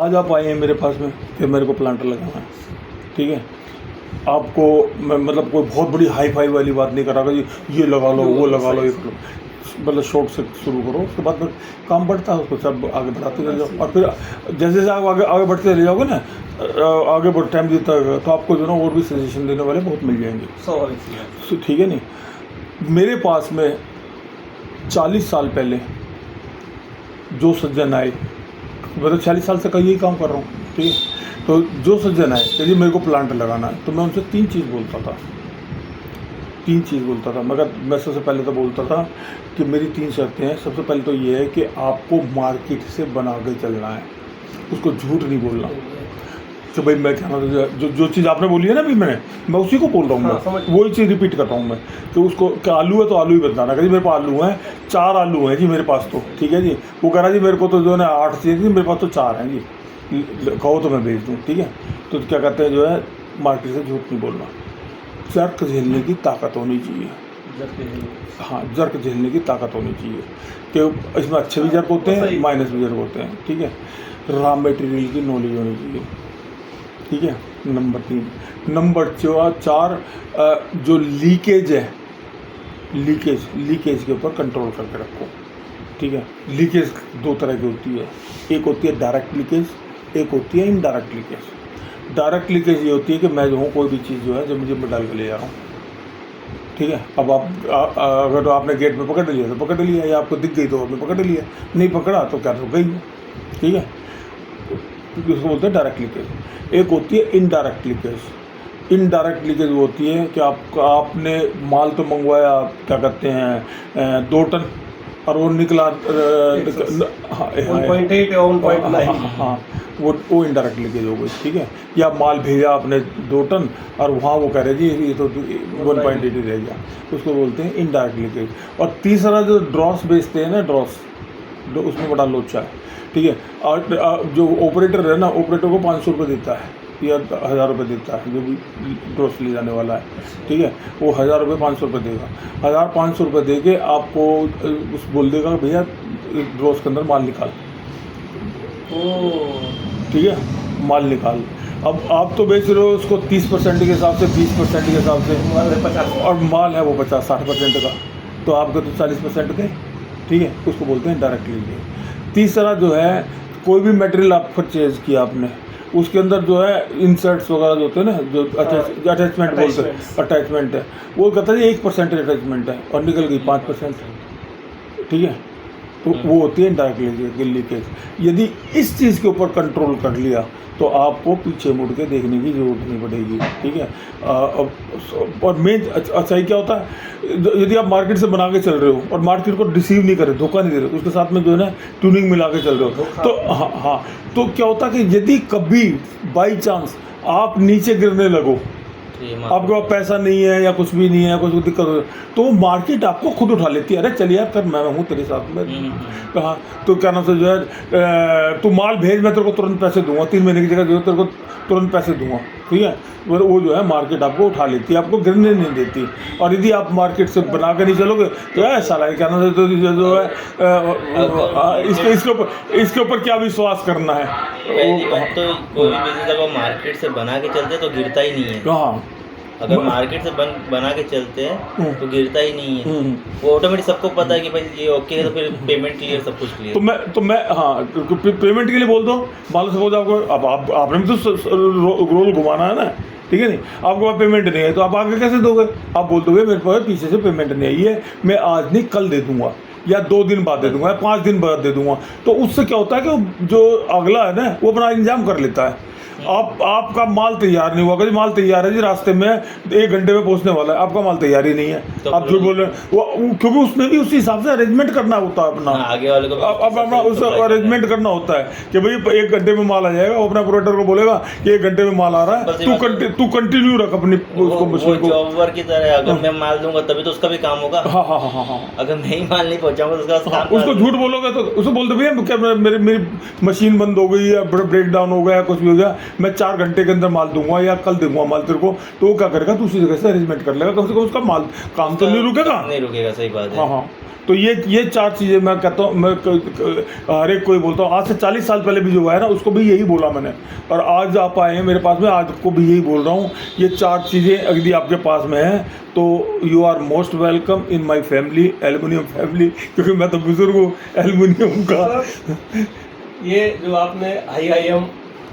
आज आप आए हैं मेरे पास में कि मेरे को प्लांटर लगाना है, ठीक है, आपको मैं मतलब कोई बहुत बड़ी हाई फाई वाली बात नहीं कर रहा कि ये लगा लो वो लगा लो, ये करो, मतलब शॉर्ट से शुरू करो, उसके बाद फिर काम बढ़ता है, उसको सब आगे बढ़ाते चले जाओ। और फिर जैसे जैसे आप आगे बढ़ते चले जाओगे ना, आगे बहुत टाइम देता है तो आपको जो ना और भी सजेशन देने वाले बहुत मिल जाएंगे। तो ठीक है नहीं, मेरे पास में 40 साल पहले जो सज्जन आए, मतलब 40 साल से कहीं यही काम कर रहा हूँ, ठीक है, तो जो सज्जन आए कि जी मेरे को प्लांट लगाना है, तो मैं उनसे 3 चीज़ बोलता था। मगर मैं सबसे पहले तो बोलता था कि मेरी 3 शर्तें हैं। सबसे पहले तो ये है कि आपको मार्केट से बना के चलना है, उसको झूठ नहीं बोलना। तो भाई मैं क्या जो चीज़ आपने बोली है ना, अभी मैं उसी को बोल रहा हूँ। मैं वही चीज़ रिपीट कर रहा हूँ मैं, कि उसको क्या आलू है तो आलू ही बताना कि जी मेरे पास आलू हैं, 4 आलू हैं जी मेरे पास, तो ठीक है जी। वो कह रहा जी मेरे को तो जो है ना 8 चाहिए थी, मेरे पास तो 4 हैं जी, कहो तो मैं भेज दूँ, ठीक है। तो क्या कहते हैं जो है, मार्केट से झूठ नहीं बोलना। जर्क झेलने की ताकत होनी चाहिए। हाँ, जर्क झेलने की ताकत होनी चाहिए, कि इसमें अच्छे भी जर्क होते हैं, माइनस भी जर्क होते हैं, ठीक है। रॉ मटेरियल की नॉलेज होनी चाहिए, ठीक है, नंबर 3। नंबर 4 जो लीकेज है, लीकेज के ऊपर कंट्रोल करके रखो, ठीक है। लीकेज 2 तरह की होती है, एक होती है डायरेक्ट लीकेज, एक होती है इनडायरेक्ट लीकेज। डायरेक्ट लीकेज ये होती है कि मैं जो हूँ कोई भी चीज़ जो है जब मुझे मैं डाल के ले जा रहा हूँ, ठीक है। अब आप अगर तो आपने गेट में पकड़ लिया तो पकड़ लिया, या आपको दिख गई तो आपने पकड़ लिया, नहीं पकड़ा तो क्या तो गई, ठीक है। इसको बोलते हैं डायरेक्ट लीकेज। एक होती है इनडायरेक्ट लीकेज। इनडायरेक्ट लीकेज वो होती है कि आपने माल तो मंगवाया, क्या कहते हैं 2 टन, और वो निकला 1.8 या 1.9। हाँ, वो इनडायरेक्ट लीकेज हो गई, ठीक है। या माल भेजा आपने 2 टन और वहाँ वो कह रहे जी ये तो 1.8 ही रह गया, उसको बोलते हैं इनडायरेक्ट लीकेज। और तीसरा जो ड्रॉस बेचते हैं ना, ड्रॉस, उसमें बड़ा लोचा है, ठीक है। और जो ऑपरेटर है ना, ऑपरेटर को 500 रुपये देता है या 1000 रुपये देता है, जो भी ड्रॉस ले जाने वाला है, ठीक है। वो 1000 रुपये 500 रुपये देगा, 1500 रुपये दे के आपको उस बोल देगा भैया ड्रॉस के अंदर माल निकाल, ठीक है, माल निकाल। अब आप तो बेच रहे हो उसको 30% के हिसाब से, 20% के हिसाब से, और माल है वो 50-60% का, तो आपके तो 40% के, ठीक है। उसको बोलते हैं डायरेक्ट लीकेज। तीसरा जो है, कोई भी मटेरियल आप परचेज किया आपने, उसके अंदर जो है इंसर्ट्स वगैरह जो होते हैं ना, जो अटैचमेंट बोलते हैं, अटैचमेंट है, वो कहता है 1% अटैचमेंट है और निकल गई 5%, ठीक है। तो वो होती है डायरेक्ट लीकेज। यदि इस चीज़ के ऊपर कंट्रोल कर लिया तो आपको पीछे मुड़ के देखने की ज़रूरत नहीं पड़ेगी, ठीक है। और मेन अच्छाई क्या होता है, यदि आप मार्केट से बना के चल रहे हो और मार्केट को डिसीव नहीं कर रहे, धोखा नहीं दे रहे, उसके साथ में जो है ना ट्यूनिंग मिला के चल रहे हो, तो हाँ, तो क्या होता है कि यदि कभी बाई चांस आप नीचे गिरने लगो, आपके पास पैसा नहीं है या कुछ भी नहीं है, कुछ दिक्कत हो, तो मार्केट आपको खुद उठा लेती है। अरे चलिए यार, कर मैं हूँ तेरे साथ में, कहाँ तो क्या नाम से जो है, तू माल भेज, मैं तेरे को तुरंत पैसे दूंगा, 3 महीने की जगह जो है तेरे को तुरंत पैसे दूंगा, ठीक है। वो जो है मार्केट आपको उठा लेती है, आपको गिरने नहीं देती। और यदि आप मार्केट से बना कर नहीं चलोगे तो ऐसा लगे क्या नाम से, तो जो है इसके ऊपर क्या विश्वास करना है। तो कोई भी बिजनेस अगर मार्केट से बना के चलते तो गिरता ही नहीं है। हाँ, अगर मार्केट से बना के चलते हैं तो गिरता ही नहीं है। वो ऑटोमेटिक सबको पता है कि भाई ये ओके है, तो फिर पेमेंट क्लियर, सब कुछ क्लियर। तो मैं हाँ, पेमेंट के लिए बोल दो, मान लो सपोज आपको, अब आपने भी तो रोल घुमाना है ना, ठीक है नहीं, आपके पास पेमेंट नहीं है तो आप आगे कैसे दोगे? आप बोल दोगे मेरे पास पीछे से पेमेंट नहीं आई है, मैं आज नहीं कल दे दूंगा, या 2 दिन बाद दे दूंगा, या 5 दिन बाद दे दूंगा। तो उससे क्या होता है कि जो अगला है ना, वो अपना इंतजाम कर लेता है। आपका माल तैयार नहीं हुआ, माल तैयार है जी, रास्ते में 1 घंटे में पहुंचने वाला है, आपका माल तैयार ही नहीं है, तो आप जो बोल रहे हैं वो, क्योंकि उसमें भी उसी हिसाब से अरेंजमेंट करना होता है अपना, आगे वाले को अपना उस अरेंजमेंट करना होता है कि भाई 1 घंटे में माल आ जाएगा। वो अपना ऑपरेटर को बोलेगा कि 1 घंटे में माल आ रहा है, तू कंटिन्यू रख अपनी उसको मशीन को। जॉबर की तरह अगर मैं माल दूंगा तभी तो उसका भी काम होगा। हाँ, अगर मैं ही माल नहीं पहुंचाऊंगा तो उसका काम, उसको झूठ बोलोगे तो उसको बोलते भैया क्या मेरी मशीन बंद हो गई या ब्रेक डाउन हो गया, कुछ भी हो गया, मैं 4 घंटे के अंदर माल दूंगा या कल दूंगा माल तेरे को, तो वो क्या करेगा, दूसरी जगह से अरेंजमेंट कर लेगा, कम से कम उसका माल काम तो नहीं रुकेगा। नहीं रुकेगा, सही बात है। हाँ, तो ये 4 चीज़ें मैं कहता हूँ, मैं हर एक कोई बोलता हूँ। आज से 40 साल पहले भी जो है ना, उसको भी यही बोला मैंने, और आज आप आए हैं मेरे पास में, आज को भी यही बोल रहा हूँ। ये 4 चीज़ें यदि आपके पास में हैं तो you are most welcome in my family, aluminium family, क्योंकि मैं तो बुजुर्ग हूँ एल्युमिनियम का। ये जो आपने IIM